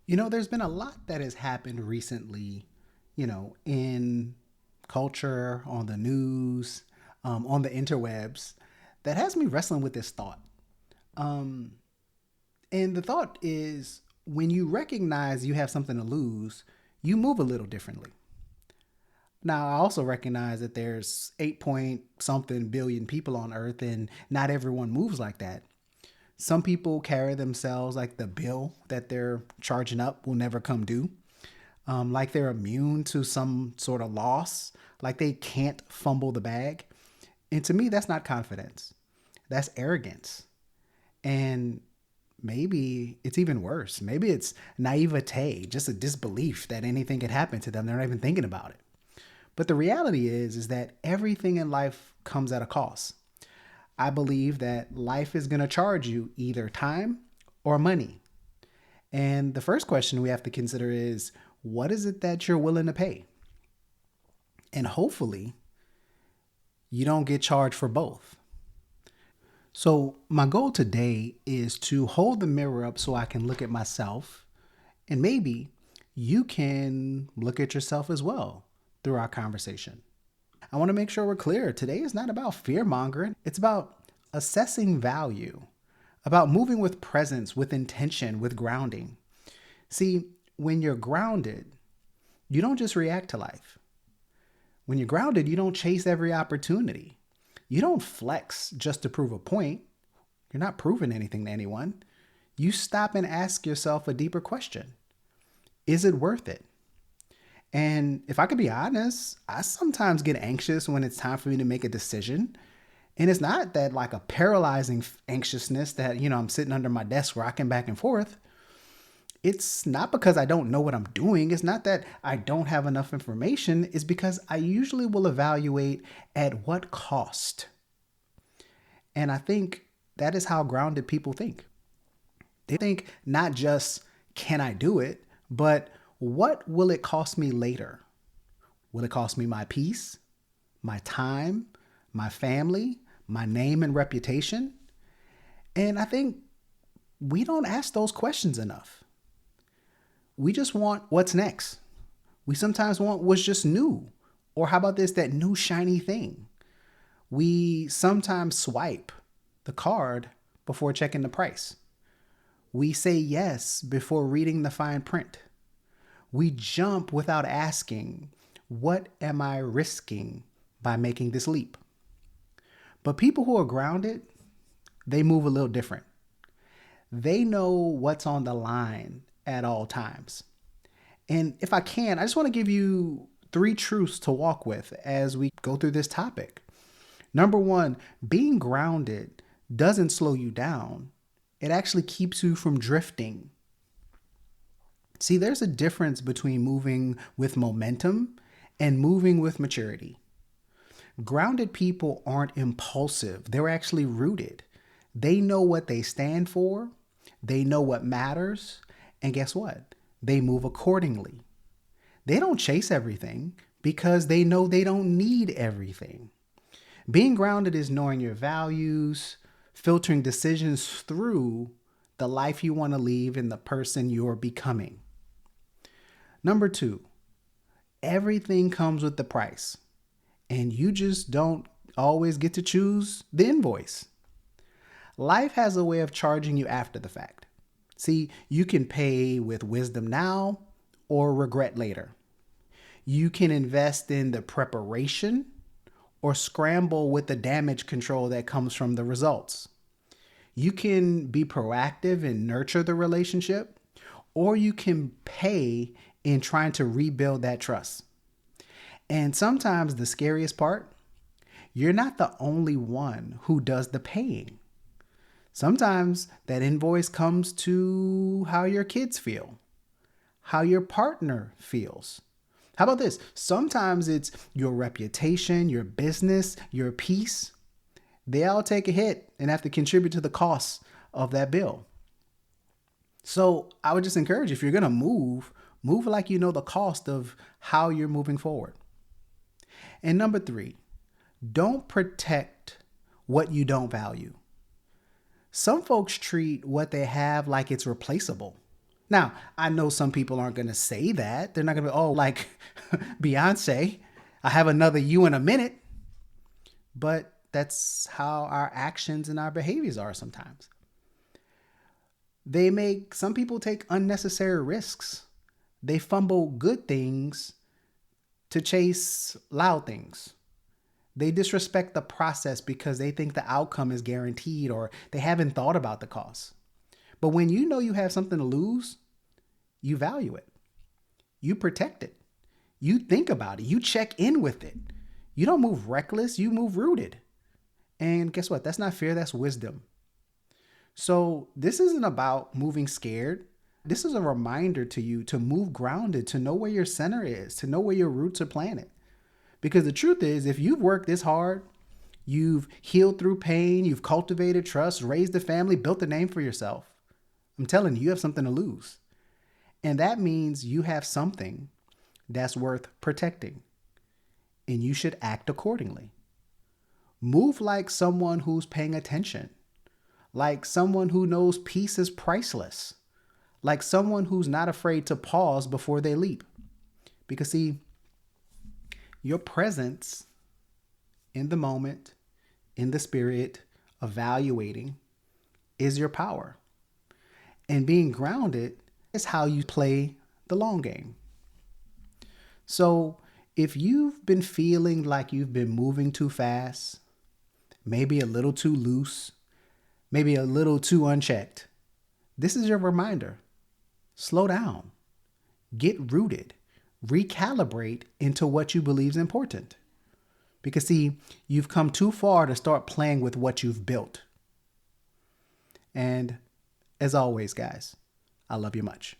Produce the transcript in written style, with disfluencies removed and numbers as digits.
There's been a lot that has happened recently, in culture, on the news, on the interwebs, that has me wrestling with this thought. Um, and the thought is when you recognize you have something to lose, you move a little differently. Now, I also recognize that there's 8 point something billion people on earth, and not everyone moves like that. Some people carry themselves like the bill that they're charging up will never come due, like they're immune to some sort of loss, like they can't fumble the bag. And to me, that's not confidence, that's arrogance. And maybe it's even worse. Maybe it's naivete, just a disbelief that anything could happen to them. They're not even thinking about it. But the reality is that everything in life comes at a cost. I believe that life is going to charge you either time or money. And the first question we have to consider is what is it that you're willing to pay? And hopefully, you don't get charged for both. So, my goal today is to hold the mirror up so I can look at myself, and maybe you can look at yourself as well through our conversation. I want to make sure we're clear. Today is not about fear mongering, it's about assessing value, about moving with presence, with intention, with grounding. See, when you're grounded, you don't just react to life. When you're grounded, you don't chase every opportunity. You don't flex just to prove a point. You're not proving anything to anyone. You stop and ask yourself a deeper question. Is it worth it? And if I could be honest, I sometimes get anxious when it's time for me to make a decision. And it's not that like a paralyzing anxiousness that, I'm sitting under my desk rocking back and forth. It's not because I don't know what I'm doing. It's not that I don't have enough information. It's because I usually will evaluate at what cost. And I think that is how grounded people think. They think not just, can I do it, but what will it cost me later? Will it cost me my peace, my time, my family, my name and reputation? And I think we don't ask those questions enough. We just want what's next. We sometimes want what's just new. Or how about this, that new shiny thing? We sometimes swipe the card before checking the price. We say yes before reading the fine print. We jump without asking, what am I risking by making this leap? But people who are grounded, they move a little different. They know what's on the line at all times. And if I can, I just want to give you 3 truths to walk with as we go through this topic. Number 1, being grounded doesn't slow you down. It actually keeps you from drifting. See, there's a difference between moving with momentum and moving with maturity. Grounded people aren't impulsive, they're actually rooted. They know what they stand for, they know what matters, and guess what? They move accordingly. They don't chase everything because they know they don't need everything. Being grounded is knowing your values, filtering decisions through the life you want to leave and the person you're becoming. Number 2, everything comes with the price, and you just don't always get to choose the invoice. Life has a way of charging you after the fact. See, you can pay with wisdom now or regret later. You can invest in the preparation or scramble with the damage control that comes from the results. You can be proactive and nurture the relationship, or you can pay in trying to rebuild that trust. And sometimes the scariest part, you're not the only one who does the paying. Sometimes that invoice comes to how your kids feel, how your partner feels. How about this? Sometimes it's your reputation, your business, your peace. They all take a hit and have to contribute to the cost of that bill. So I would just encourage you, if you're going to move like you know the cost of how you're moving forward. And number 3, don't protect what you don't value. Some folks treat what they have like it's replaceable. Now, I know some people aren't going to say that. They're not going to be, oh, like Beyonce, I have another you in a minute. But that's how our actions and our behaviors are sometimes. They make some people take unnecessary risks. They fumble good things to chase loud things. They disrespect the process because they think the outcome is guaranteed or they haven't thought about the cost. But when you know you have something to lose, you value it. You protect it. You think about it. You check in with it. You don't move reckless, you move rooted. And guess what? That's not fear, that's wisdom. So this isn't about moving scared. This is a reminder to you to move grounded, to know where your center is, to know where your roots are planted. Because the truth is, if you've worked this hard, you've healed through pain, you've cultivated trust, raised a family, built a name for yourself, I'm telling you, you have something to lose. And that means you have something that's worth protecting. And you should act accordingly. Move like someone who's paying attention, like someone who knows peace is priceless, like someone who's not afraid to pause before they leap. Because, see, your presence in the moment, in the spirit, evaluating, is your power. And being grounded is how you play the long game. So if you've been feeling like you've been moving too fast, maybe a little too loose, maybe a little too unchecked, this is your reminder. Slow down, get rooted, recalibrate into what you believe is important. Because, see, you've come too far to start playing with what you've built. And as always, guys, I love you much.